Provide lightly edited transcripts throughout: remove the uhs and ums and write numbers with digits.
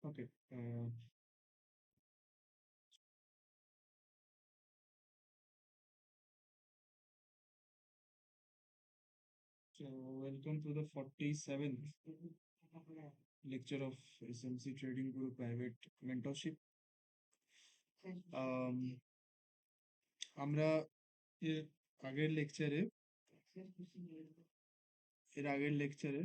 Okay. So welcome to the 47th lecture of SMC Trading Group Private Mentorship. Um, আমরা এর আগের লেকচারে এর আগের লেকচারে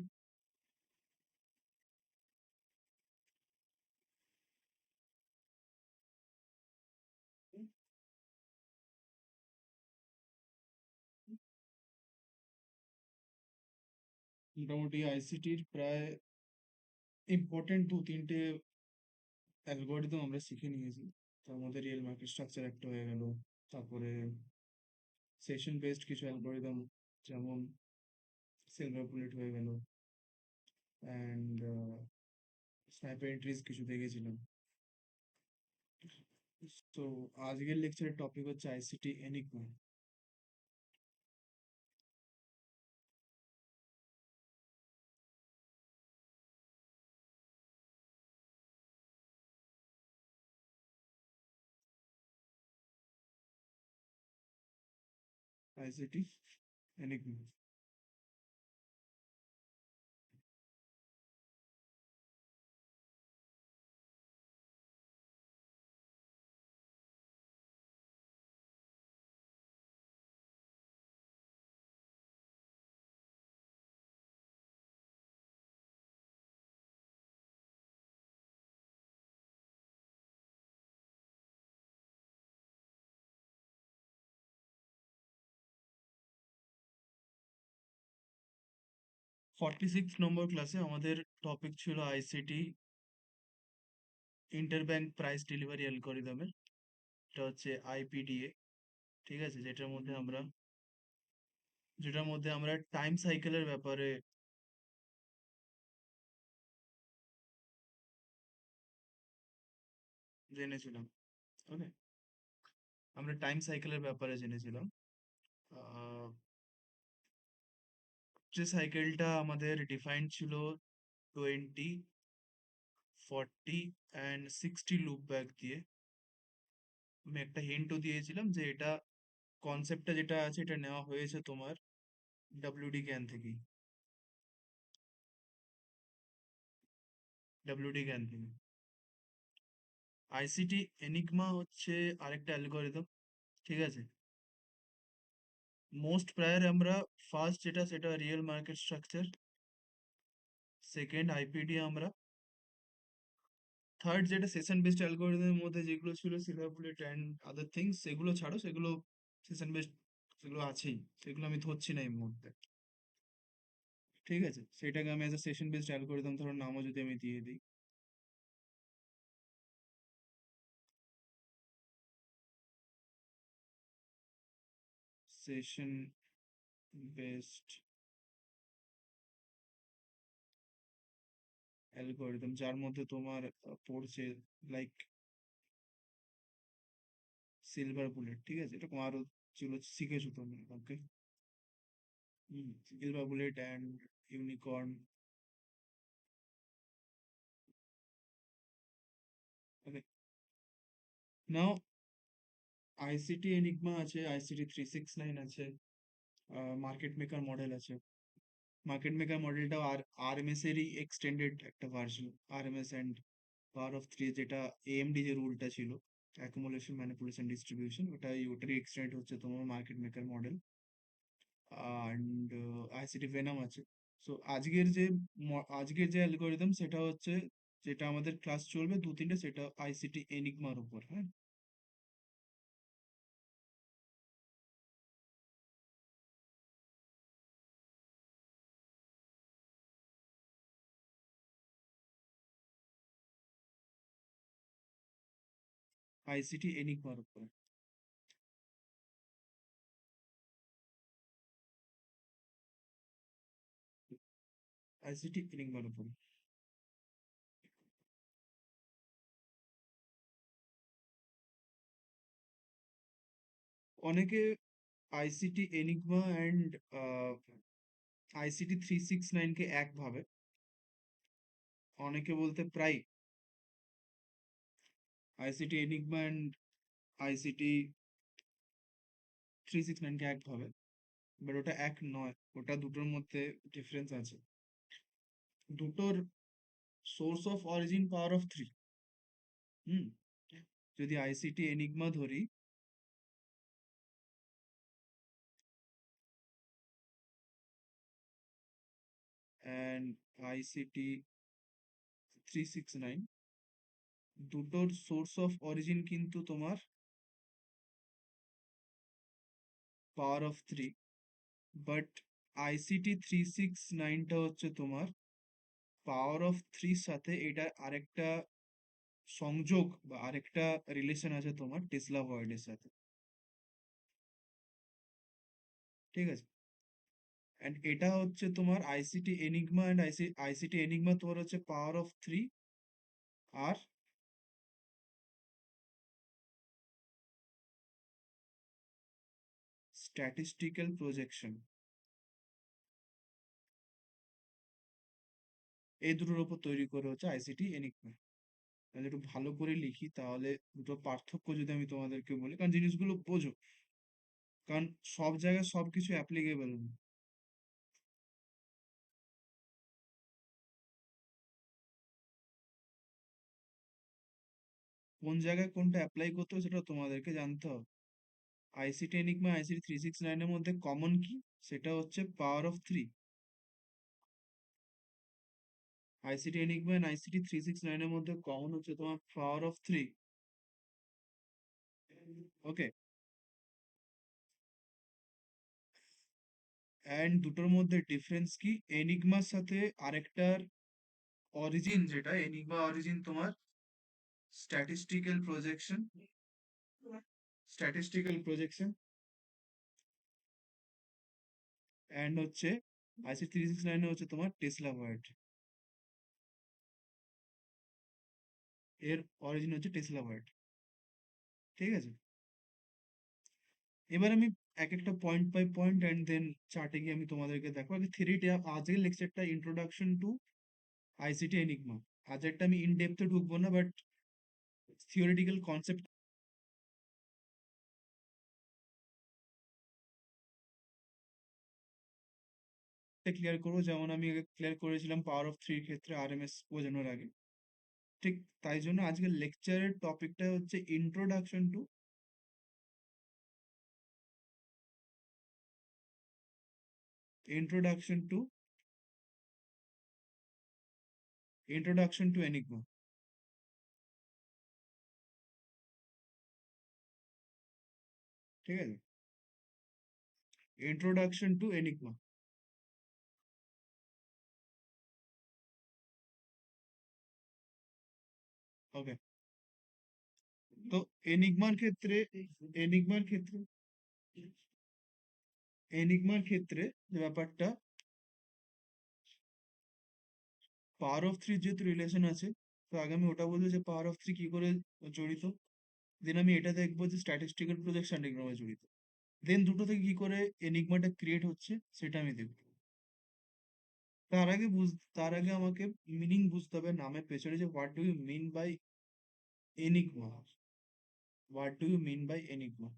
মোটামুটি আইসিটির প্রায় ইম্পর্টেন্ট দু তিনটে অ্যালগোরিদম আমরা শিখে নিয়েছি। তার মধ্যে রিয়েল মার্কেট স্ট্রাকচার একটা হয়ে গেল, তারপরে সেশন বেসড কিছু অ্যালগোরিদম যেমন সিলভার বুলেট হয়ে গেল, অ্যান্ড স্নাইপার এন্ট্রিজ কিছু দেখেছিলাম। তো আজকের লেকচারের টপিক হচ্ছে আইসিটি এনিগমা। ICT enigma. 46 নম্বর ক্লাসে আমাদের টপিক ছিল আইসিটি ইন্টারব্যাংক প্রাইস ডেলিভারি অ্যালগোরিদমের। এটা হচ্ছে আইপিডিএ। ঠিক আছে, যেটার মধ্যে আমরা টাইম সাইকেলের ব্যাপারে জেনেছিলাম। ওকে, আমরা টাইম সাইকেলের ব্যাপারে জেনেছিলাম। আহ, যে সাইকেলটা আমাদের ডিফাইন্ড ছিল 20, 40 অ্যান্ড 60 লুপ ব্যাক দিয়ে। আমি একটা হিন্টও দিয়েছিলাম যে এটা কনসেপ্টটা যেটা আছে এটা নেওয়া হয়েছে তোমার ডাব্লিউডি জ্ঞান থেকেই। ডাব্লিউডি জ্ঞান থেকে আইসিটি এনিগমা হচ্ছে আরেকটা অ্যালগোরিদম। ঠিক আছে, মোস্ট প্রায়র আমরা ফার্স্ট যেটা সেটা real market structure, second IPD আমরা, থার্ড যেটা সেশন বেসড অ্যালগোরিদমের মধ্যে যেগুলো ছিল silver bullet and other things, সেগুলো ছাড়ো, সেগুলো সেশন বেসড, সেগুলো আছেই, সেগুলো আমি ধরছি না এই মুহূর্তে। ঠিক আছে, সেটাকে আমি as a session based algorithm ধরো নামও যদি আমি দিয়ে দিই, সেশন বেসড অ্যালগোরিদম, যার মধ্যে তোমার পড়ছে লাইক সিলভার বুলেট। ঠিক আছে, এরকম আরো যেগুলো শিখেছো তুমি। Okay, silver bullet and unicorn. Okay, now ICT enigma আছে, আইসিটি 369 আছে, মার্কেট মেকার মডেল আছে। মার্কেট মেকার মডেলটাও আরএমএস এরই এক্সটেন্ডেড একটা version. RMS and power of three, যেটা এএমডি যে রুলটা ছিল, অ্যাকুমুলেশন ম্যানিপুলেশন ডিস্ট্রিবিউশন, ওটারই এক্সটেন্ড হচ্ছে তোমার market maker model. And ICT venom আছে। সো আজকের যে অ্যালগোরিদম সেটা হচ্ছে, যেটা আমাদের ক্লাস চলবে দু তিনটে, সেটা আইসিটি এনিগমার উপর। হ্যাঁ, আইসিটি এনিগমার উপর, আইসিটি এনিগমার উপর। অনেকে আইসিটি এনিগমা অ্যান্ড আইসিটি 369 কে এক ভাবে, অনেকে বলতে প্রায় আইসিটি এনিগমা অ্যান্ড আইসিটি 369 কে এক ভাবে, বাট ওটা এক নয়, ওটা দুটোর মধ্যে ডিফারেন্স আছে। দুটোর source of origin power of three. Hmm, যদি আইসিটি এনিগমা ধরি, অ্যান্ড আইসিটি 369, দুটোর সোর্স অফ অরিজিন কিন্তু তোমার power of three, but ICT 369টা হচ্ছে তোমার পাওয়ার অফ থ্রির সাথে এটার আরেকটা সংযোগ বা আরেকটা রিলেশন আছে তোমার টেসলা ভয়েডের সাথে। ঠিক আছে, অ্যান্ড এটা হচ্ছে তোমার ICT enigma and ICT enigma তোমার হচ্ছে পাওয়ার অফ থ্রি আর স্ট্যাটিস্টিক্যাল প্রজেকশন, এই দুটোর উপর তৈরি করে হচ্ছে আইসিটি এনিগমা। তাহলে একটু ভালো করে লিখি, তাহলে দুটো পার্থক্য যদি আমি তোমাদেরকে বলি, কারণ জিনিসগুলো বোঝো, কারণ সব জায়গায় সবকিছু অ্যাপ্লিকেবল না। কোন জায়গায় কোনটা অ্যাপ্লাই করতে হবে সেটা তোমাদেরকে জানতে হবে। আইসিটি এনিগমা আইসিটি 369 এর মধ্যে কমন কি, সেটা হচ্ছে power of three. ICT enigma and ICT 369 এর মধ্যে কমন হচ্ছে তোমার power of three. Okay, and দুটোর মধ্যে ডিফারেন্স কি, এনিগমার সাথে আরেকটার অরিজিন, যেটা এনিগমা অরিজিন তোমার statistical projection, statistical projection, and হচ্ছে আইসি 369 হচ্ছে তোমার টেসলা ভয়েড, এর অরিজিন হচ্ছে টেসলা ভয়েড। ঠিক আছে, এবার আমি এক একটা point by point and then চার্টে গিয়ে আমি তোমাদেরকে দেখো। আগে থ্রিটা, আজকের লেকচারটা ইন্ট্রোডাকশন টু আইসিটি এনিগমা। আজকেরটা আমি ইন ডেপথে ঢুকবো না, বাট থিওরিটিক্যাল কনসেপ্ট ক্লিয়ার করবো, যেমন আমি আগে ক্লিয়ার করেছিলাম পাওয়ার অফ থ্রির ক্ষেত্রে আরএমএস বোঝানোর আগে। ঠিক তাই জন্য আজকের লেকচারের টপিকটা হচ্ছে introduction to introduction to enigma. ঠিক আছে, ইন্ট্রোডাকশন টু এনিগমা। ওকে, তো এনিগমার ক্ষেত্রে এনিগমার ক্ষেত্রে এনিগমার ক্ষেত্রে যে ব্যাপারটা, পাওয়ার অফ থ্রি যেহেতু রিলেশন আছে, তো আগে আমি ওটা বলবো যে পাওয়ার অফ থ্রি কি করে জড়িত, দেন আমি এটা দেখবো যে স্ট্যাটিস্টিক্যাল প্রজেকশন এনিগমা জড়িত, দেন দুটো থেকে কি করে এনিগমাটা ক্রিয়েট হচ্ছে সেটা আমি দেখবো। তার আগে আমাকে মিনিং বুঝতে হবে নামের পেছনে, যে what do you mean by enigma. What do you mean by enigma?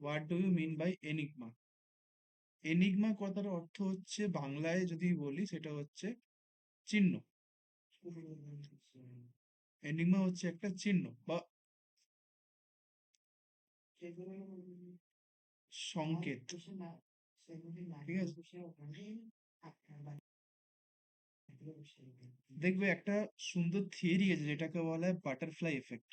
What do you mean by enigma? Enigma কথার অর্থ হচ্ছে, বাংলায় যদি বলি সেটা হচ্ছে চিহ্ন। এনিগমা হচ্ছে একটা চিহ্ন বা সংকেত। ঠিক আছে, দেখবে একটা সুন্দর থিওরি আছে যেটাকে বলা হয় বাটারফ্লাই এফেক্ট।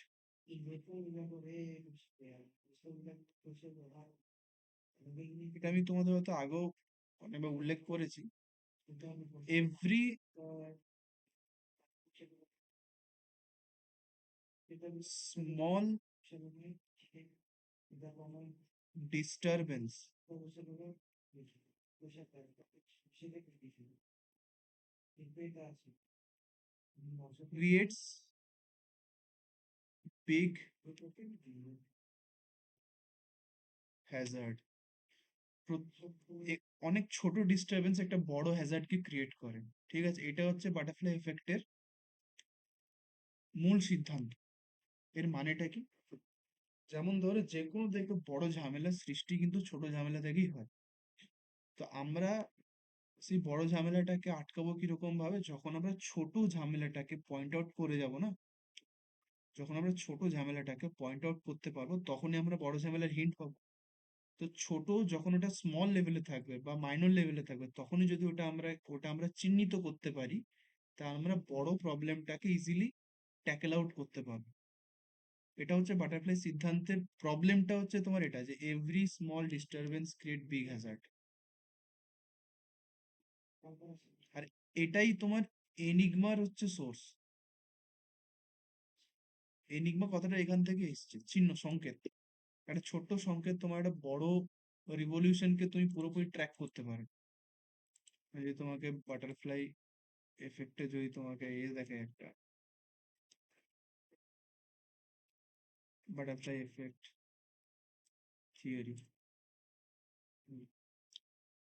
এটা আমি তোমাদের হয়তো আগেও অনেকবার উল্লেখ করেছি। Every small disturbance creates big hazard। অনেক ছোট ডিস্টারবেন্স একটা বড় হ্যাজার্ড কে ক্রিয়েট করে। ঠিক আছে, এটা হচ্ছে বাটারফ্লাই এফেক্টের মূল সিদ্ধান্ত। এর মানেটা কি? যেমন ধরো যে কোনো দেখবে বড় ঝামেলার সৃষ্টি কিন্তু ছোট ঝামেলা থেকেই হয়। তো আমরা সেই বড় ঝামেলাটাকে আটকাবো কিরকম ভাবে, যখন আমরা ছোট ঝামেলাটাকে পয়েন্ট আউট করে যাব না, যখন আমরা ছোট ঝামেলাটাকে পয়েন্ট আউট করতে পারবো তখনই আমরা বড় ঝামেলার হিন্ট পাবো। তো ছোট যখন ওটা স্মল লেভেলে থাকবে বা মাইনর লেভেলে থাকবে তখনই যদি ওটা আমরা চিহ্নিত করতে পারি, তা আমরা বড় প্রবলেমটাকে ইজিলি ট্যাকেল আউট করতে পারবো। এটা হচ্ছে বাটারফ্লাই সিদ্ধান্তের প্রবলেমটা হচ্ছে তোমার এটা, যে every small disturbance create big hazard. আর এটাই তোমার এনিগমার হচ্ছে সোর্স। এনিগমা কথাটা এখান থেকে এসছে, চিহ্ন, সংকেত। একটা ছোট্ট সংকেত তোমার একটা বড় রিভলিউশনকে তুমি পুরোপুরি ট্র্যাক করতে পারো। যদি তোমাকে বাটারফ্লাই এফেক্টে যদি তোমাকে দেখে একটা butterfly effect theory.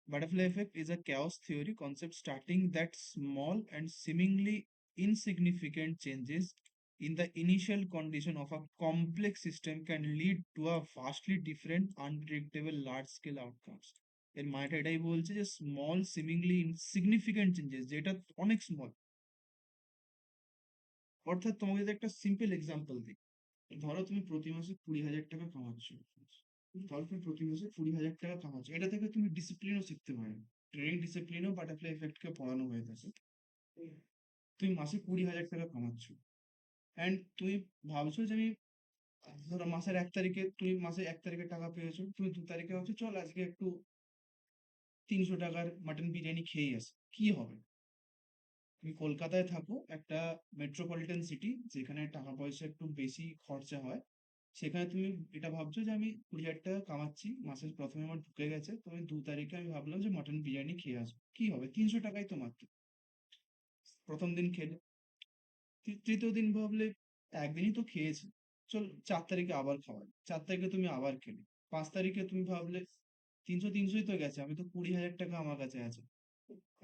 Butterfly effect is a chaos theory concept starting that small and seemingly insignificant changes in the initial condition of a complex system can lead to a vastly different, unpredictable, large scale outcomes. এর মানেটা এটাই বলছে যে small seemingly insignificant changes, যেটা অনেক small. অর্থাৎ তোমাকে যদি একটা সিম্পল এক্সাম্পল দিই, ধরো তুমি প্রতি মাসে 20,000 টাকা কামাচ্ছ। ধরো তুমি প্রতি মাসে 20,000 টাকা কামাচ্ছ, এটা থেকে তুমি ডিসিপ্লিনও শিখতে পারো। ট্রেনিং ডিসিপ্লিনও বাটারফ্লাই এফেক্টকে পড়ানো হয়ে থাকে। তুমি মাসে 20,000 টাকা কামাচ্ছ, অ্যান্ড তুমি ভাবছো যে আমি, ধরো মাসের 1 তারিখে, তুমি মাসে 1 তারিখে টাকা পেয়েছো, তুমি 2 তারিখে ভাবছো চল আজকে একটু 300 টাকার মাটন বিরিয়ানি খেয়ে আসি, কি হবে? তুমি কলকাতায় থাকো, একটা মেট্রোপলিটন সিটি যেখানে টাকা পয়সা একটু বেশি খরচা হয়, সেখানে তুমি এটা ভাবছো যে আমি 20,000 টাকা কামাচ্ছি, মাসের প্রথমে আমার ঢুকে গেছে, তো আমি 2 তারিখে আমি ভাবলাম যে মটন বিরিয়ানি খেয়ে আসবো, কি হবে? 300 টাকাই তো মাত্র। প্রথম দিন খেলে, তৃতীয় দিন ভাবলে একদিনই তো খেয়েছি, চল 4 তারিখে আবার খাওয়াই, 4 তারিখে তুমি আবার খেলে, 5 তারিখে তুমি ভাবলে 300 300ই তো গেছে, আমি তো 20,000 টাকা আমার কাছে আছে,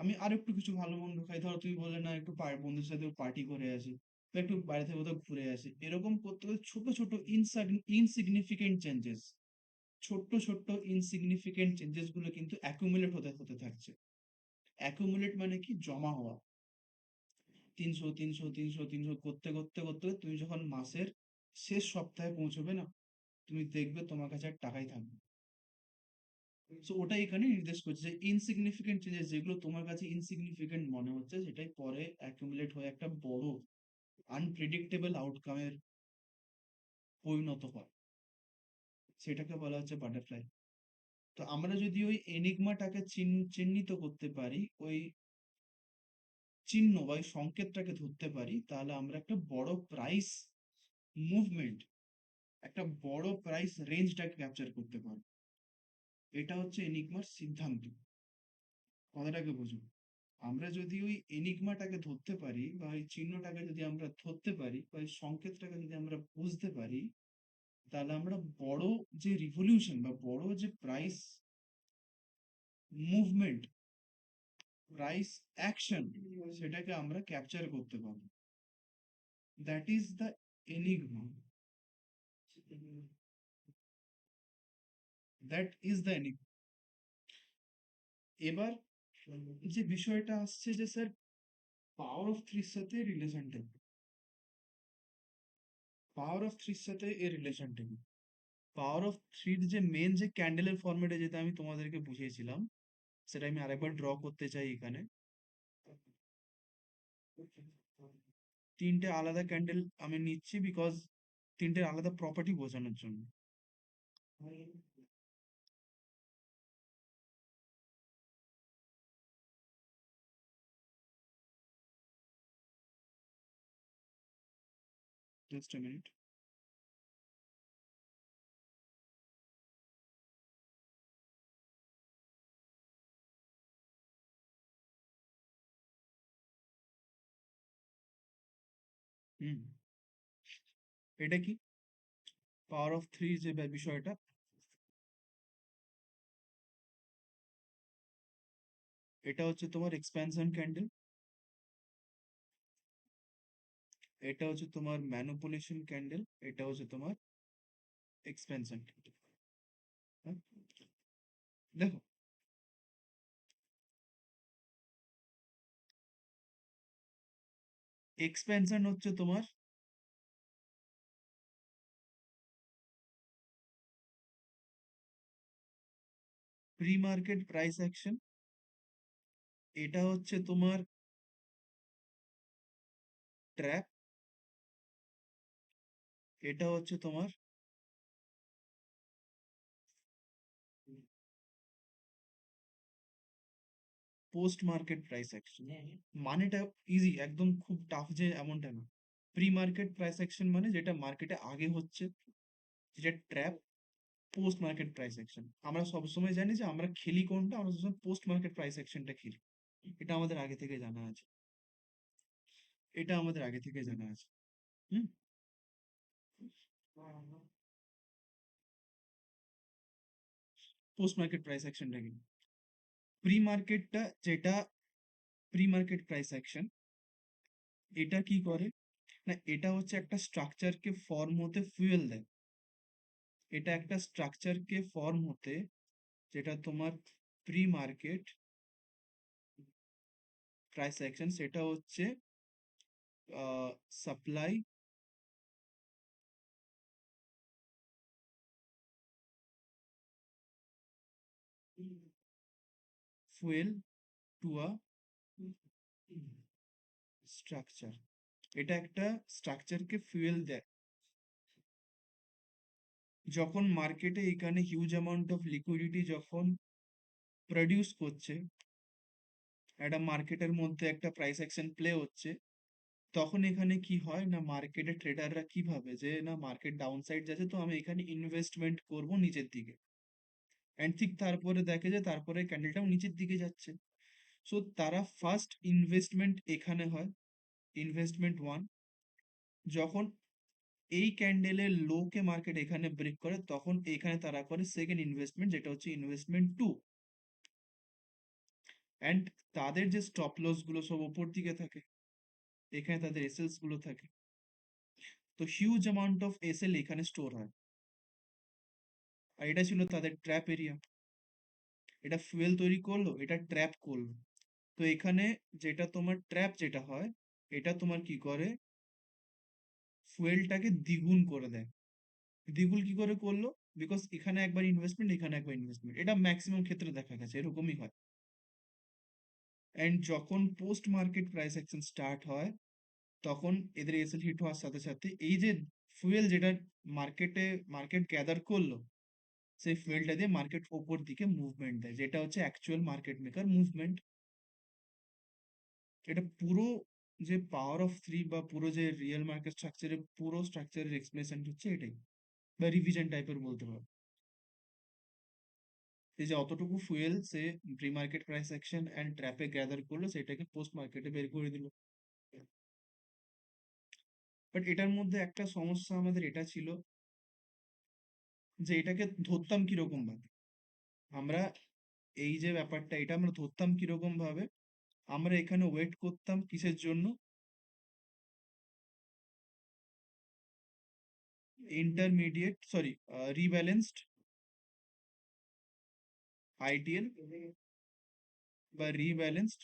আমি আর একটু কিছু ভালো মন্দ খাই। ধরো তুমি বললে না একটু বন্ধুদের সাথে পার্টি করে আসি, বা একটু বাইরে থেকে কোথাও ঘুরে আসি, এরকম করতে করতে ছোট ছোট ইনসিগনিফিকেন্ট চেঞ্জেস, ছোট্ট ছোট্ট ইনসিগনিফিকেন্ট চেঞ্জেস গুলো কিন্তু অ্যাকুমুলেট হতে হতে থাকছে। অ্যাকুমুলেট মানে কি? জমা হওয়া। 300 300 300 300 করতে করতে করতে তুমি যখন মাসের শেষ সপ্তাহে পৌঁছবে না, তুমি দেখবে তোমার কাছে আর টাকাই থাকবে। সো ওটা এখানে নির্দেশ করছে যে ইনসিগনিফিকেন্ট চেঞ্জেস, যেগুলো তোমার কাছে ইনসিগনিফিকেন্ট মনে হচ্ছে, সেটাই পরে অ্যাকুমুলেট হয়ে একটা বড় আনপ্রেডিক্টেবল আউটকামের পরিণত হয়। সেটাকে বলা হচ্ছে বাটারফ্লাই। তো আমরা যদি ওই এনিগমাটাকে চিহ্নিত করতে পারি, ওই চিহ্ন বা ওই সংকেতটাকে ধরতে পারি, তাহলে আমরা একটা বড় প্রাইস মুভমেন্ট, একটা বড় প্রাইস রেঞ্জটাকে ক্যাপচার করতে পারবো। এটা হচ্ছে এনিগমার সিদ্ধান্ত। কথাটাকে বুঝুন, আমরা যদি ওই এনিগমাটাকে ধরতে পারি বা ওই চিহ্নটাকে যদি আমরা ধরতে পারি বা ওই সংকেতটাকে যদি আমরা বুঝতে পারি, তাহলে আমরা বড় যে রিভলিউশন বা বড় যে প্রাইস মুভমেন্ট, প্রাইস অ্যাকশন, সেটাকে আমরা ক্যাপচার করতে পারবো। That is the enigma, that is the enigma. এবার যে বিষয়টা আসছে যে স্যার, পাওয়ার অফ থ্রির সাথে রিলেশনটা, পাওয়ার অফ থ্রির সাথে এর রিলেশনটা কি? পাওয়ার অফ থ্রির যে মেন যে ক্যান্ডেলের ফর্মেটে যেটা আমি তোমাদেরকে বুঝিয়েছিলাম, সেটা আমি আরেকবার ড্র করতে চাই এখানে। 3টে আলাদা ক্যান্ডেল আমি নিচ্ছি, বিকজ 3টের আলাদা প্রপার্টি বোঝানোর জন্য। Just a minute. হুম, এটা কি? পাওয়ার অফ থ্রি যে বিষয়টা, এটা হচ্ছে তোমার এক্সপ্যানশন ক্যান্ডেল। এটা হচ্ছে তোমার ম্যানিপুলেশন ক্যান্ডেল, এটা হচ্ছে তোমার এক্সপেনশন ক্যান্ডেল। দেখো, এক্সপেনশন হচ্ছে তোমার প্রি মার্কেট প্রাইস অ্যাকশন, এটা হচ্ছে তোমার ট্র্যাপ, এটা হচ্ছে তোমার পোস্ট মার্কেট প্রাইস অ্যাকশন। মানেটা ইজি, একদম খুব টাফ যে এমনটা না। প্রি মার্কেট প্রাইস অ্যাকশন মানে যেটা মার্কেটে আগে হচ্ছে, যেটা trap. Post market price action আমরা সবসময় জানি যে আমরা খেলি কোনটা, আমরা সবসময় পোস্ট মার্কেট প্রাইস অ্যাকশনটা খেলি। এটা আমাদের আগে থেকে জানা আছে, এটা আমাদের আগে থেকে জানা আছে। হুম। পোস্ট মার্কেট প্রাইস অ্যাকশনটা কি? প্রি মার্কেটটা যেটা, প্রি মার্কেট প্রাইস অ্যাকশন এটা কি করে না, এটা হচ্ছে একটা স্ট্রাকচারকে ফর্ম হতে ফুয়েল দেয়। এটা একটা স্ট্রাকচারকে ফর্ম হতে, যেটা তোমার প্রি মার্কেট প্রাইস অ্যাকশন, সেটা হচ্ছে supply fuel to a structure. এটা একটা স্ট্রাকচারকে ফুয়েল দেয়। যখন মার্কেটে এখানে হিউজ অ্যামাউন্ট অফ লিকুইডিটি যখন প্রডিউস করছে, একটা মার্কেটের মধ্যে একটা প্রাইস অ্যাকশন প্লে হচ্ছে, তখন এখানে কি হয় না, মার্কেটে ট্রেডাররা কি ভাবে যে না মার্কেট ডাউন সাইড যাচ্ছে, তো আমি এখানে ইনভেস্টমেন্ট করব নিচের দিকে। অ্যান্ড ঠিক তারপরে দেখে যে তারপরে ক্যান্ডেলটাও নিচের দিকে যাচ্ছে। সো তারা ফার্স্ট ইনভেস্টমেন্ট এখানে হয়, ইনভেস্টমেন্ট ওয়ান। যখন এই ক্যান্ডেলের লোকে মার্কেট এখানে ব্রেক করে, তখন এখানে তারা করে সেকেন্ড ইনভেস্টমেন্ট, যেটা হচ্ছে ইনভেস্টমেন্ট টু। অ্যান্ড তাদের যে স্টপ লস গুলো সব ওপর দিকে থাকে, এখানে তাদের এসএলস গুলো থাকে। তো হিউজ অ্যামাউন্ট অফ এসএল এখানে স্টোর হয়, আর এটা ছিল তাদের ট্র্যাপ এরিয়া। এটা ফুয়েল তৈরি করলো, এটা ট্র্যাপ করলো। তো এখানে যেটা তোমার ট্র্যাপ যেটা হয়, এটা তোমার কি করে, ফুয়েলটাকে দ্বিগুণ করে দেয়। দ্বিগুণ কি করে করলো? বিকজ এখানে একবার ইনভেস্টমেন্ট, এখানে একবার ইনভেস্টমেন্ট, এটা ম্যাক্সিমাম ক্ষেত্রে দেখা গেছে এরকমই হয়। অ্যান্ড যখন post market price action start হয়, তখন এদের এসএল হিট হওয়ার সাথে সাথে এই যে ফুয়েল যেটা মার্কেটে মার্কেট গ্যাদার করলো, সেই ফুয়েলটা দিয়ে মার্কেট ওপর দিকে মুভমেন্ট দেয়, যেটা হচ্ছে অ্যাকচুয়াল মার্কেট মেকার মুভমেন্ট। এটা পুরো যে পাওয়ার অফ থ্রি বা পুরো যে রিয়েল মার্কেট স্ট্রাকচারের পুরো স্ট্রাকচারের এক্সপ্লেনেশন হচ্ছে এটাই, বা রিভিশন টাইপের বলতে পারো। এই যে অতটুকু ফুয়েল সে pre market price action and ট্র্যাপে গ্যাদার করলো, সেটাকে পোস্ট মার্কেটে বের করে দিল। বাট এটার মধ্যে একটা সমস্যা আমাদের এটা ছিল যে এটাকে ধরতাম কিরকম ভাবে আমরা, এই যে ব্যাপারটা এটা আমরা ধরতাম কিরকম ভাবে, আমরা এখানে ওয়েট করতাম কিসের জন্য, ইন্টারমিডিয়েট সরি রিব্যালেন্সড আইটিএল বা রিব্যালেন্সড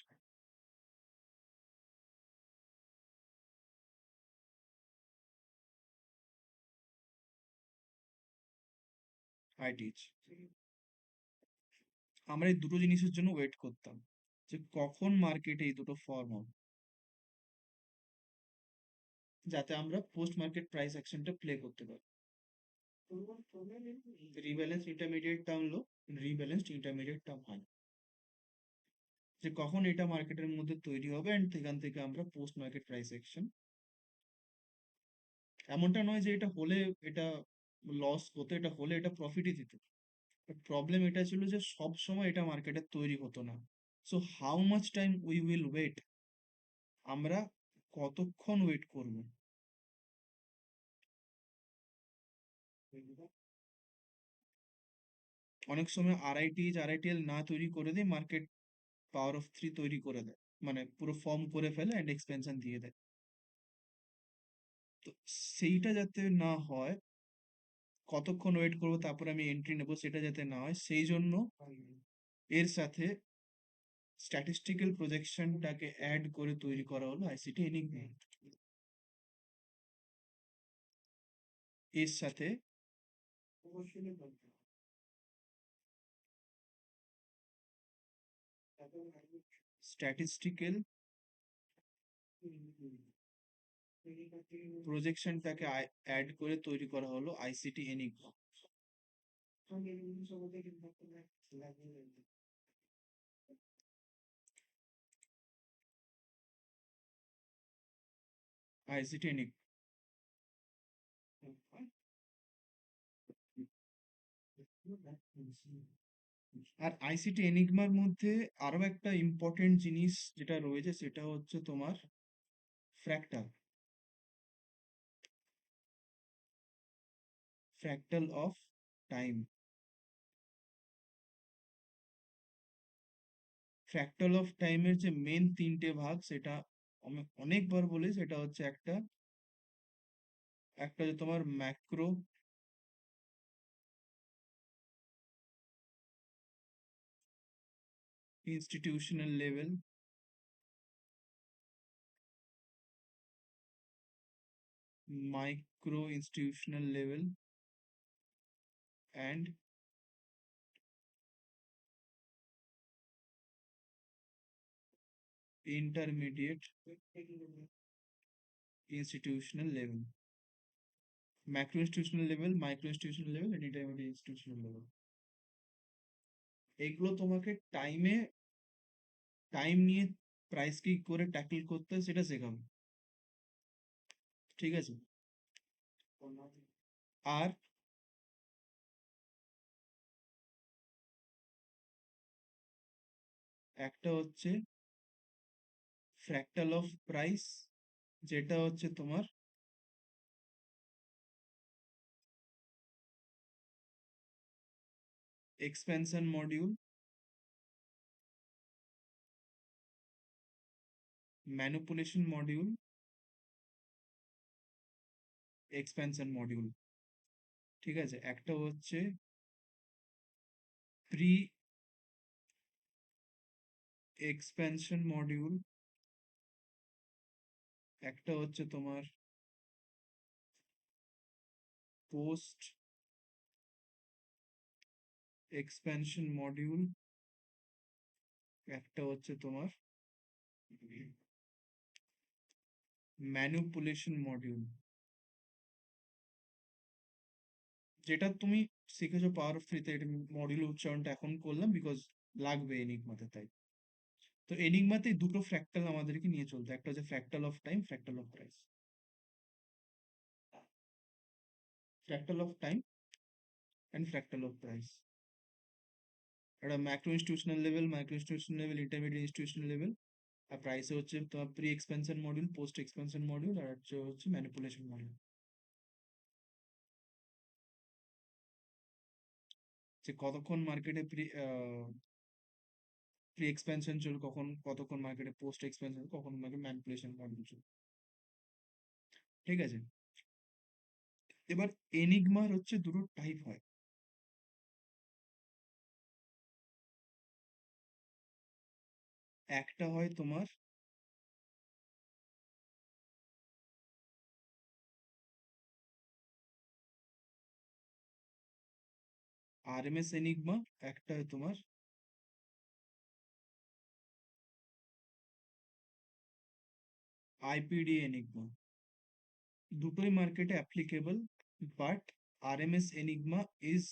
আইটিএইচ। আমরা এই দুটো জিনিসের জন্য ওয়েট করতাম যে কখন মার্কেটে এই দুটো ফর্ম হবে, যাতে আমরা পোস্ট মার্কেট প্রাইস অ্যাকশনটা প্লে করতে পারি। রিব্যালেন্স ইন্টারমিডিয়েট টার্ম লো, রিব্যালেন্সড ইন্টারমিডিয়েট টার্ম হাই, যে কখন এটা মার্কেটের মধ্যে তৈরি হবে অ্যান্ড সেখান থেকে আমরা পোস্ট মার্কেট প্রাইস অ্যাকশন। এমনটা নয় যে এটা হলে এটা লস হতো, এটা হলে এটা প্রফিটই দিত। প্রবলেম এটা ছিল যে সব সময় এটা মার্কেটে তৈরি হতো না। So how much time we will wait, আমরা কতক্ষণ ওয়েট করব। অনেক সময় আরআইটিএল না তৈরি করে দিয়ে মার্কেট পাওয়ার অফ থ্রি তৈরি করে দেয়, মানে পুরো ফর্ম করে ফেলে অ্যান্ড এক্সপেনশন দিয়ে দেয়। তো সেইটা যাতে না হয়, কতক্ষণ ওয়েট করবো তারপর আমি এন্ট্রি নেবো, সেটা যাতে না হয় সেই জন্য এর সাথে স্ট্যাটিস্টিক্যাল প্রজেকশনটাকে অ্যাড করে তৈরি করা হলো আইসিটি এনিগমা। এর সাথে স্ট্যাটিস্টিক্যাল প্রজেকশনটাকে অ্যাড করে তৈরি করা হলো আইসিটি এনিগমা। ICT enigma. আর আইসিটি এনিগমার মধ্যে আরো একটা ইম্পর্টেন্ট জিনিস যেটা রয়েছে সেটা হচ্ছে তোমার fractal, fractal of time. Fractal of টাইমের যে মেন তিনটে ভাগ সেটা আমি অনেকবার বলি, সেটা হচ্ছে একটা একটা যে তোমার macro institutional level, micro institutional level and intermediate institutional level. Macro institutional level, micro institutional level and intermediate institutional level. এগুলো তোমাকে টাইম নিয়ে প্রাইস কি করে ট্যাকল করতে হয় সেটা শেখাবো, ঠিক আছে? আর একটা হচ্ছে ফ্র্যাক্টাল অফ প্রাইস, যেটা হচ্ছে তোমার expansion module, manipulation module, expansion module. ঠিক আছে, একটা হচ্ছে প্রি এক্সপেনশন মডিউল, একটা হচ্ছে তোমার পোস্ট এক্সপেনশন মডিউল, একটা হচ্ছে তোমার ম্যানিপুলেশন মডিউল। যেটা তুমি শিখেছো পাওয়ার অফ থ্রিতে, এটা মডিউল উচ্চারণটা এখন করলাম বিকজ লাগবে এনিগমাতে তাই। তো এনিগমাতে দুটো ফ্র্যাক্টাল আমাদেরকে নিয়ে চলতে, একটা হচ্ছে fractal of time, fractal of price. Fractal of time and fractal of price. একটা macro institutional level, micro institutional level, intermediate institutional level. আর প্রাইসে হচ্ছে তোমার pre expansion module, post expansion module, আর হচ্ছে ম্যানিপুলেশন মডিউল। যে কতক্ষণ মার্কেটে প্রি এক্সপেনশন চলবে, কতক্ষণ মার্কেটে পোস্ট এক্সপেনশন, কখন মার্কেট ম্যানিপুলেশন মডিউল চলবে। ঠিক আছে, এবার এনিগমার হচ্ছে দুটো টাইপ হয়। একটা হয় তোমার আরএমএস এনিগমা, একটা হয় তোমার আইপিডি এনিগমা। দুটোই মার্কেটে applicable, but RMS enigma is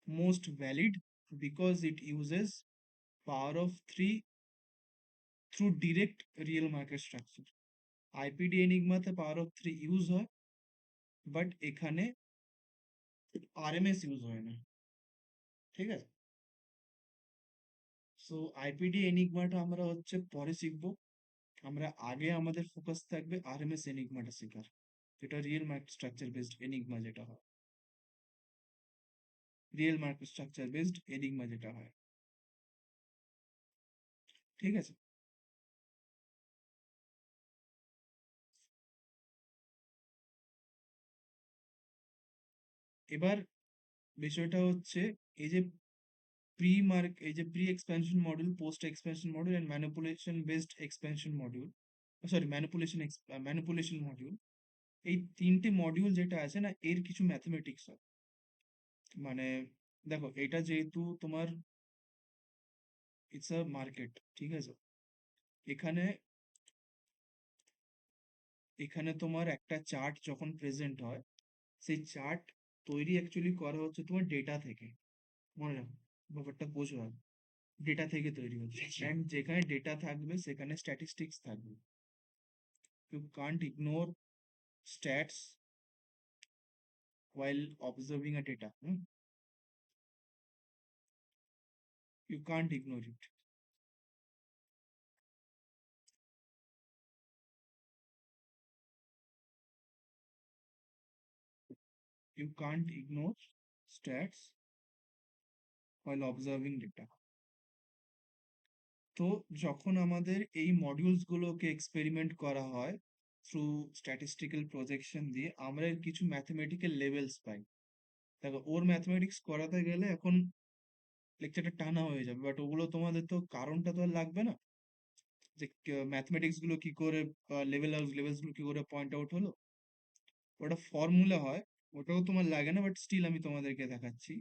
most valid because it uses power of 3 through direct real market structure. IPD এনিগমাতে পাওয়ার অফ 3 ইউজ হয়, বাট এখানে আরএমএস ইউজ হয় না। ঠিক আছে, সো আইপিডি এনিগমাটা আমরা হচ্ছে পরে শিখবো। আমরা আগে আমাদের ফোকাস থাকবে আরএমএস এনিগমাটা শেখার, যেটা real market structure based enigma যেটা হয়, real market structure based enigma যেটা হয়। ঠিক আছে। এবার বিষয়টা হচ্ছে এই যে এই যে pre expansion module, post expansion module and manipulation based expansion module, sorry manipulation module, এই তিনটে মডিউল যেটা আছে না, এর কিছু ম্যাথমেটিক্স হয়। মানে দেখো, এটা যেহেতু তোমার ইটস আ মার্কেট, ঠিক আছে? এখানে এখানে তোমার একটা চার্ট যখন প্রেজেন্ট হয়, সেই চার্ট তৈরি অ্যাকচুয়ালি করা হচ্ছে তোমার ডেটা থেকে। মনে রাখো, ব্যাপারটা বোঝো। ডেটা থেকে তৈরি হচ্ছে, অ্যান্ড যেখানে ডেটা থাকবে সেখানে স্ট্যাটিস্টিক্স থাকবে। You can't ignore stats while observing a data. You can't ignore it. You can't ignore stats while observing data. তো যখন আমাদের এই মডিউলস গুলোকে এক্সপেরিমেন্ট করা হয় থ্রু স্ট্যাটিস্টিক্যাল প্রজেকশন দিয়ে, আমরা এর কিছু ম্যাথমেটিক্যাল লেভেলস পাই। দেখো, ওর ম্যাথমেটিক্স করাতে গেলে এখন লেকচারটা টানা হয়ে যাবে, বাট ওগুলো তোমাদের তো কারণটা তো আর লাগবে না, যে ম্যাথমেটিক্স গুলো কি করে, লেভেলস গুলো কি করে পয়েন্ট আউট হলো। ওটা ফর্মুলা হয়, ওটাও তোমার লাগে না, বাট স্টিল আমি তোমাদেরকে দেখাচ্ছি।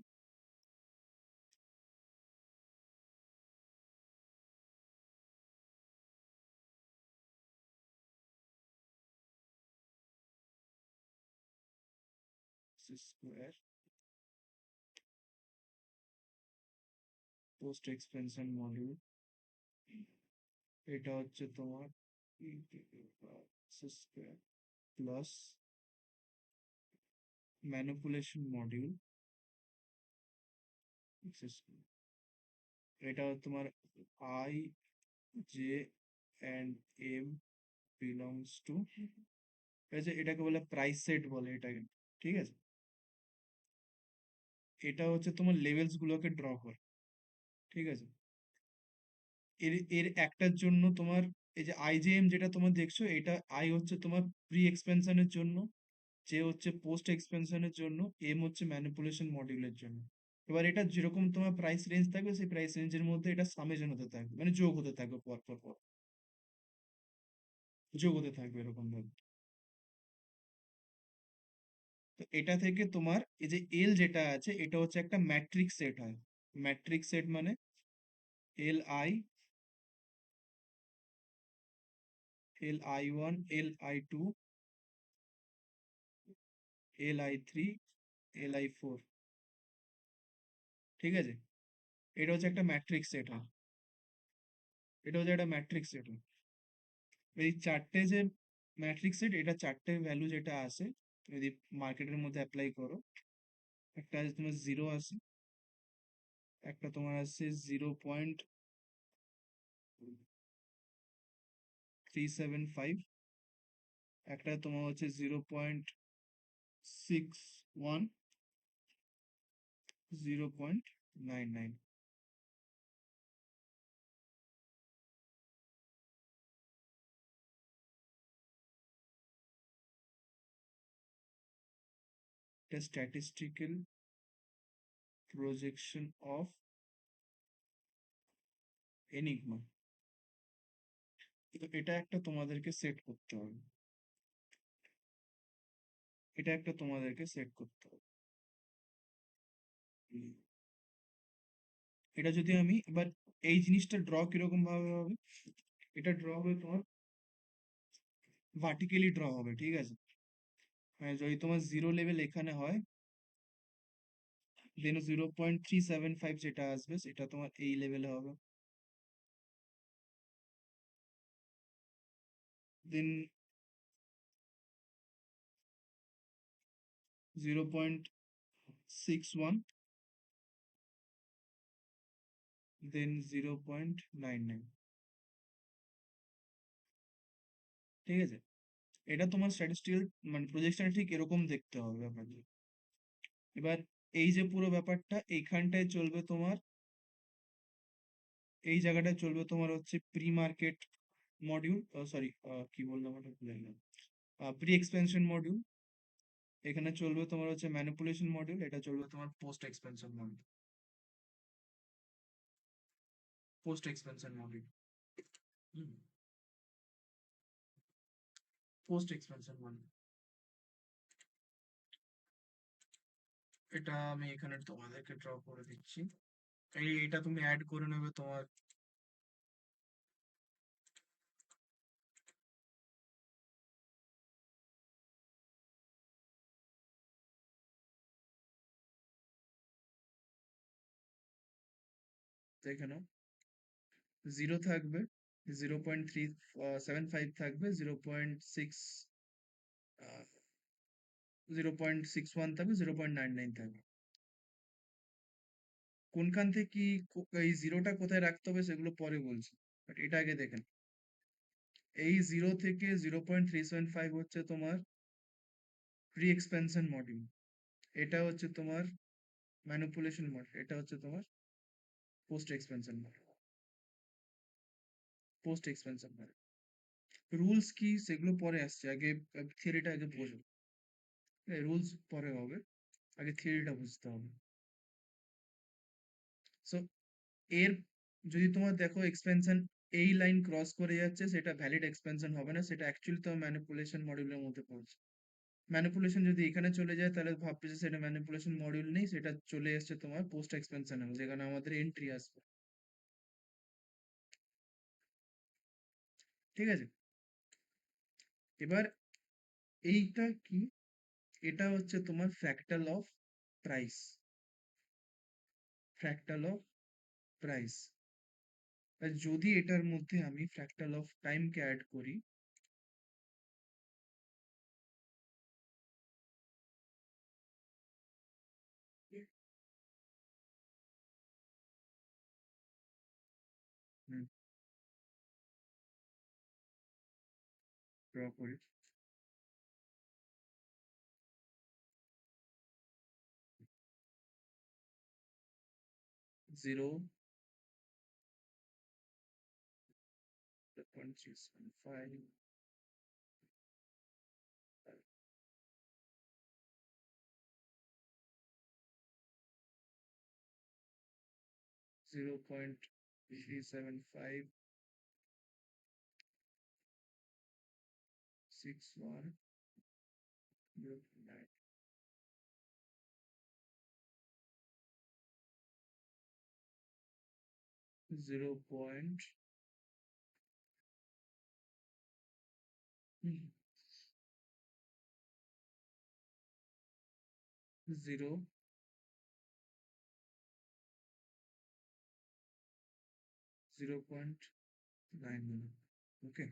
স্কোয়ার পোস্ট এক্সপেনশন মডিউল, এটা হচ্ছে তোমার স্কোয়ার প্লাস ম্যানিপুলেশন মডিউল, এটা তোমার I J and M belongs to, ঠিক আছে? এটাকে বলে প্রাইস সেট বলে এটাকে, ঠিক আছে? এটা হচ্ছে তোমার লেভেলস গুলোকে ড্র করে, ঠিক আছে? এর এর একটার জন্য তোমার এই যে আইজেএম যেটা তোমার দেখছো, এটা আই হচ্ছে তোমার প্রি এক্সপেনশনের জন্য, জে হচ্ছে পোস্ট এক্সপেনশনের জন্য, এম হচ্ছে ম্যানিপুলেশন মডিউলের জন্য। এবার এটা যেরকম তোমার প্রাইস রেঞ্জ থাকবে, সেই প্রাইস রেঞ্জের মধ্যে এটা সামেশন হতে থাকবে, মানে যোগ হতে থাকবে, পর পর পর যোগ হতে থাকবে এরকম ভাবে। তো এটা থেকে তোমার এই যে এল যেটা আছে, এটা হচ্ছে একটা ম্যাট্রিক্স সেট হয়। ম্যাট্রিক্স সেট মানে L I one, Li2, Li3, Li4, ঠিক আছে? এটা হচ্ছে একটা ম্যাট্রিক্স সেট হয়। এটা হচ্ছে একটা ম্যাট্রিক্স সেট হয়। এই চারটে যে ম্যাট্রিক্স সেট, এটা চারটে ভ্যালু যেটা আসে, যদি মার্কেটের মধ্যে অ্যাপ্লাই করো, একটা আছে তোমার জিরো আছে, একটা তোমার আছে 0.375, একটা তোমার হচ্ছে 0.61, 0.99। এটা স্ট্যাটিস্টিক্যাল প্রজেকশন অফ এনিগমা। তো এটা একটা তোমাদেরকে সেট করতে হবে, এটা একটা তোমাদেরকে সেট করতে হবে। হুম। এটা যদি আমি এবার, এই জিনিসটা ড্র কিরকম ভাবে হবে, এটা ড্র হবে তোমার ভার্টিক্যালি ড্র হবে, ঠিক আছে? মানে যদি তোমার জিরো লেভেল এখানে হয়, দেন 0.375 যেটা আসবে সেটা তোমার এই লেভেলে হবে, দেন 0.61, দেন 0.99, ঠিক আছে? এটা তোমার স্ট্যাটিস্টিক্যাল মানে প্রজেকশন ঠিক এরকম দেখতে হবে আপনাকে। এবার এই যে পুরো ব্যাপারটা এইখানটায় চলবে তোমার, এই জায়গাটায় চলবে তোমার হচ্ছে প্রি মার্কেট মডিউল, সরি কি বললাম ওটা ভুলে গেলাম, প্রি এক্সপেনশন মডিউল। এখানে চলবে তোমার হচ্ছে ম্যানিপুলেশন মডিউল, এটা চলবে তোমার post expansion module. Post expansion module. Hmm. Post expansion module, এটা আমি এখানে তোমাদেরকে ড্র করে দিচ্ছি। এটা তুমি অ্যাড করে নেবে তোমার। দেখে নাও, 0 থাকবে, 0.375 থাকবে, 0.61 থাকবে, 0.99 থাকবে। কোনখান থেকে এই জিরোটা কোথায় রাখতে হবে সেগুলো পরে বলছি, বাট এটা আগে দেখেন। এই 0 থেকে 0.375 হচ্ছে তোমার প্রি এক্সপেনশন মডিউল, এটা হচ্ছে তোমার ম্যানিপুলেশন মডিউল, এটা হচ্ছে তোমার post expansion module. Post expansion module rules কি সেগুলো পরে আসছে, আগে থিওরিটা আগে বোঝো। রুলস পরে হবে, আগে থিওরিটা বুঝতে হবে। সো এর যদি তোমার দেখো এক্সপেনশন এই লাইন ক্রস করে যাচ্ছে, সেটা ভ্যালিড এক্সপেনশন হবে না, সেটা অ্যাকচুয়ালি তোমার ম্যানিপুলেশন মডিউলের মধ্যে পড়ছে। ম্যানিপুলেশন যদি এখানে চলে যায় তাহলে ভাববে যে সেটা ম্যানিপুলেশন মডিউল নেই, সেটা চলে এসছে তোমার পোস্ট এক্সপেনশন, যেখানে আমাদের এন্ট্রি আসবে। ঠিক আছে, এবার এইটা কি, এটা হচ্ছে তোমার fractal of price. Fractal of price. যদি এটার মধ্যে আমি ফ্র্যাক্টাল অফ টাইমকে অ্যাড করি, ড্র করি, 0.615, 0.375, 61, 0.9, 0.0, 0.9। ওকে,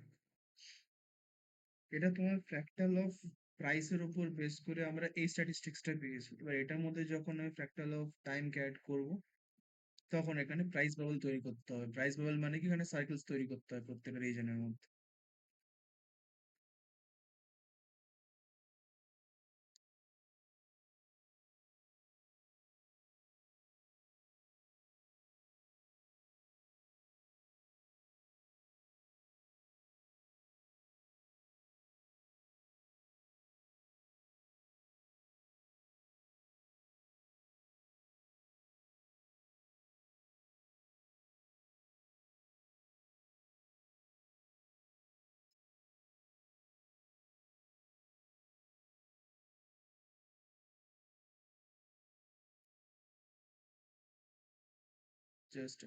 এটা তোমার ফ্র্যাক্টাল অফ প্রাইসের উপর বেস করে আমরা এই স্ট্যাটিস্টিক্সটা পেয়েছি। এবার এটার মধ্যে যখন আমি ফ্র্যাক্টাল অফ টাইমকে অ্যাড করব, তখন এখানে প্রাইস বাবল তৈরি করতে হবে। প্রাইস বাবল মানে কি, এখানে সার্কেলস তৈরি করতে হয় প্রত্যেকটা রিজনের মধ্যে। জাস্ট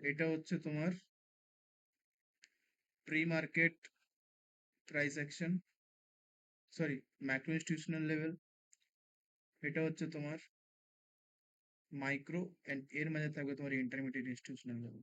এটা হচ্ছে তোমার pre market price action, sorry macro institutional level, এটা হচ্ছে তোমার মাইক্রো, এন্ড এর মাঝে থাকবে তোমার ইন্টারমিডিয়েট ইনস্টিটিউশনাল লেভেল।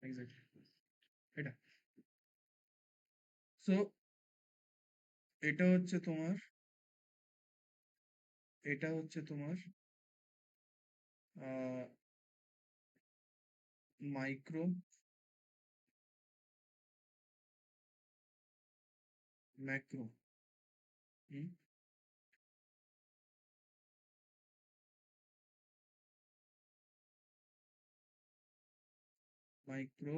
এক্স্যাক্টলি এটা। সো এটা হচ্ছে তোমার, এটা হচ্ছে তোমার মাইক্রো, ম্যাক্রো। হুম। মাইক্রো,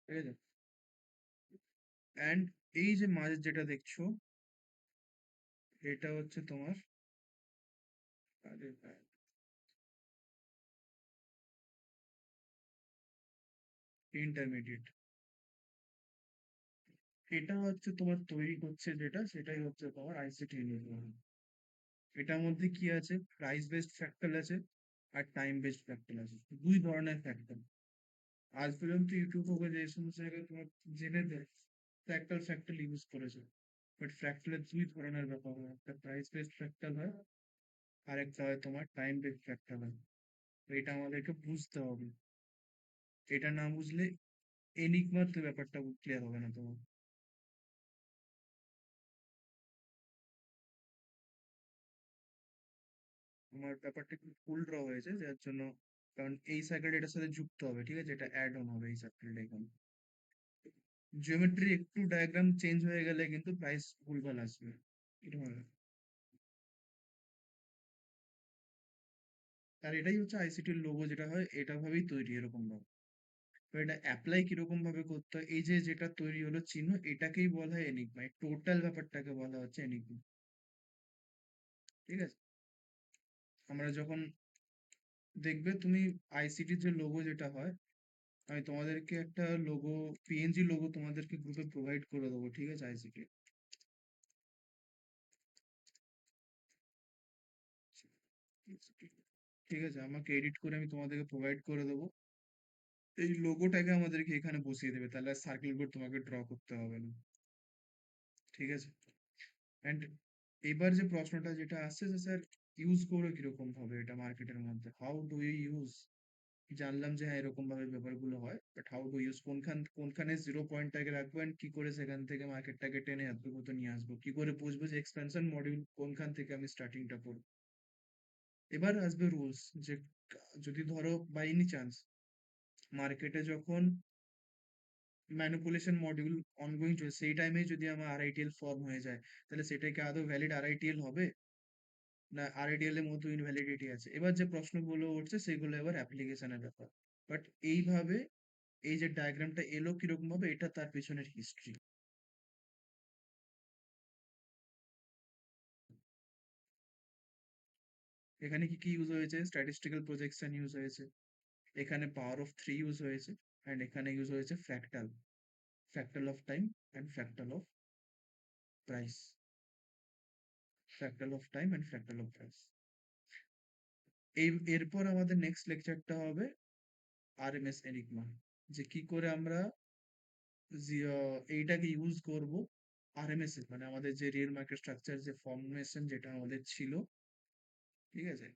ঠিক আছে। অ্যান্ড এই যে মাঝে যেটা দেখছো, এটা হচ্ছে তোমার, আরে ভাই, ইন্টারমিডিয়েট। এটা হচ্ছে তোমার তৈরি হচ্ছে যেটা, সেটাই হচ্ছে তোমার আইসিটি ইঞ্জিনিয়ারিং। এটার মধ্যে কি আছে, প্রাইস বেসড ফ্যাক্টর আছে আর টাইম বেসড ফ্যাক্টর আছে, দুই ধরনের ফ্যাক্টর। আজ পর্যন্ত ইউটিউব হোক যে সমস্ত জায়গায় তোমার জেনে দেয় ফ্র্যাক্টাল ফ্যাক্টর ইউজ করেছে, বাট ফ্র্যাক্টালের দুই ধরনের ব্যাপার হয়, একটা প্রাইস বেসড ফ্র্যাক্টাল হয় আর একটা হয় তোমার টাইম বেসড ফ্র্যাক্টাল হয়। তো এটা আমাদেরকে বুঝতে হবে, এটা না বুঝলে এনিগমার তো ব্যাপারটা ক্লিয়ার হবে না তোমার। আমার ব্যাপারটা একটু ভুল ড্র হয়েছে যার জন্য, কারণ এই সার্কেলটা এটার সাথে যুক্ত হবে, ঠিক আছে, এটা অ্যাড অন হবে এই সার্কেলটা এখানে। জিওমেট্রি একটু ডায়াগ্রাম চেঞ্জ হয়ে গেলে কিন্তু প্রাইস ভুলভাল আসবে, এটা হবে। আর এটাই হচ্ছে আইসিটির লোগো, যেটা হয় এটা ভাবেই তৈরি এরকম ভাবে। তো এটা অ্যাপ্লাই কিরকম ভাবে করতে হয়, এই যে যেটা তৈরি হলো চিহ্ন, এটাকেই বলা হয় এনিগমা, টোটাল ব্যাপারটাকে বলা হচ্ছে এনিগমা। ঠিক আছে। আমরা যখন দেখবে তুমি আইসিটির যে লোগো যেটা হয়, আমি তোমাদেরকে একটা লোগো, পিএনজি লোগো তোমাদেরকে গ্রুপে প্রোভাইড করে দেবো, ঠিক আছে, আইসিটি। ঠিক আছে, আমাকে এডিট করে আমি তোমাদেরকে প্রোভাইড করে দেবো। এই লোগোটাকে আমাদেরকে এখানে বসিয়ে দেবে, তাহলে সার্কেল বোর্ড তোমাকে ড্র করতে হবে না। ঠিক আছে। অ্যান্ড এবার যে প্রশ্নটা যেটা আসছে যে স্যার ইউজ করবো কিরকম ভাবে এটা মার্কেটের মধ্যে, হাউ ডু ইউ ইউজ। জানলাম যে হ্যাঁ এরকম ভাবে ব্যাপারগুলো হয়, বাট হাউ ডু ইউজ, কোনখানে জিরো পয়েন্টটাকে রাখবো and কি করে সেখান থেকে মার্কেটটাকে টেনে এত মতো নিয়ে আসবো, কি করে বুঝবো যে এক্সপেনশন মডিউল কোনখান থেকে আমি স্টার্টিংটা করবো। এবার আসবে রুলস, যে যদি ধরো বাই এনি চান্স মার্কেটে যখন ম্যানিপুলেশন মডিউল অনগোয়িং চলছে সেই টাইমে যদি আমার আরআইটিএল ফর্ম হয়ে যায়, তাহলে সেটা কি আদৌ ভ্যালিড আরআইটিএল হবে? না আরএডিএল এর মতো ইনভ্যালিডিটি আছে। এবার যে প্রশ্নগুলো উঠছে সেগুলো এবার অ্যাপ্লিকেশনের ব্যাপার। বাট এইভাবে এই যে ডায়াগ্রামটা এলো কিরকম ভাবে, এটা তার পেছনের হিস্ট্রি। এখানে কি কি ইউজ হয়েছে? স্ট্যাটিস্টিক্যাল প্রজেকশন ইউজ হয়েছে, এখানে পাওয়ার অফ থ্রি ইউজ হয়েছে, অ্যান্ড এখানে ইউজ হয়েছে fractal, fractal of time and fractal of price, fractal of time and fractal of price. এই এরপর আমাদের নেক্সট লেকচারটা হবে আরএমএস এনিগমা, যে কি করে আমরা এইটাকে ইউজ করব আরএমএস এ, মানে আমাদের যে রিয়েল মার্কেট স্ট্রাকচার যে ফর্মেশন যেটা আমাদের ছিল, ঠিক আছে?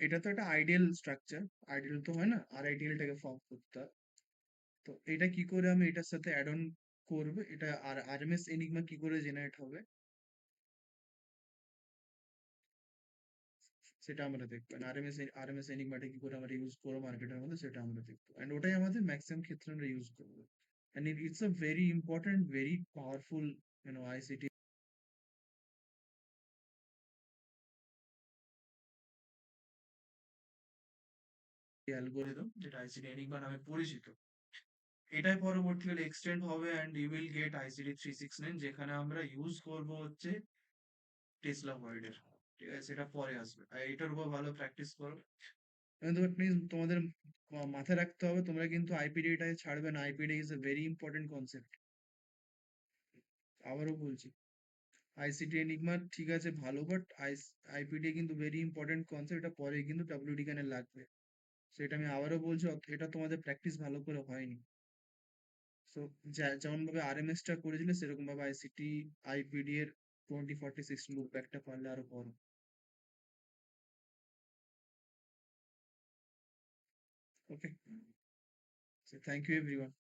এটা তো একটা আইডিয়াল স্ট্রাকচার, আইডিয়াল তো হয় না, আর আইডিয়ালটাকে ফর্ম করতে হয়। তো এটা কি করে আমি এটার সাথে অ্যাড অন করবে, এটা আর আরএমএস এনিগমা কি করে জেনারেট হবে সেটা আমরা দেখবো। আরএমএস এনিগমাটা কি করে আমরা ইউজ করবো মার্কেটের মধ্যে সেটা আমরা দেখবো, অ্যান্ড ওটাই আমাদের ম্যাক্সিমাম ক্ষেত্রে আমরা ইউজ করবো। And it's a very important, very powerful ICT algorithm, যেটা আইসিটি এনিগমা নামে পরিচিত। এটাই পরবর্তীকালে এক্সটেন্ড হবে and you will get ICT 369, যেখানে আমরা ইউজ করব হচ্ছে টেসলা ভয়েডের। ঠিক আছে, সেটা পরে আসবে, আর এটার উপর ভালো প্র্যাকটিস করো। এবং তোমার প্লিজ তোমাদের মাথায় রাখতে হবে, তোমরা কিন্তু আইপিডিটাকে ছাড়বে না। IPD is a very important concept. আবারও বলছি, আইসিটি এনিগমা ঠিক আছে ভালো, বাট আইপিডি কিন্তু ভেরি ইম্পর্টেন্ট কনসেপ্ট, এটা পরে কিন্তু ডাব্লিউডি কানে লাগবে। সেটা আমি আবারও বলছি, এটা তোমাদের প্র্যাকটিস ভালো করে হয়নি। সো যেমন ভাবে আরএমএস টা করেছিলে সেরকম ভাবে আইসিটি আইপিডি এর 2046 লুপ একটা পারলে আরো করো। ওকে, থ্যাংক ইউ এভরিওয়ান।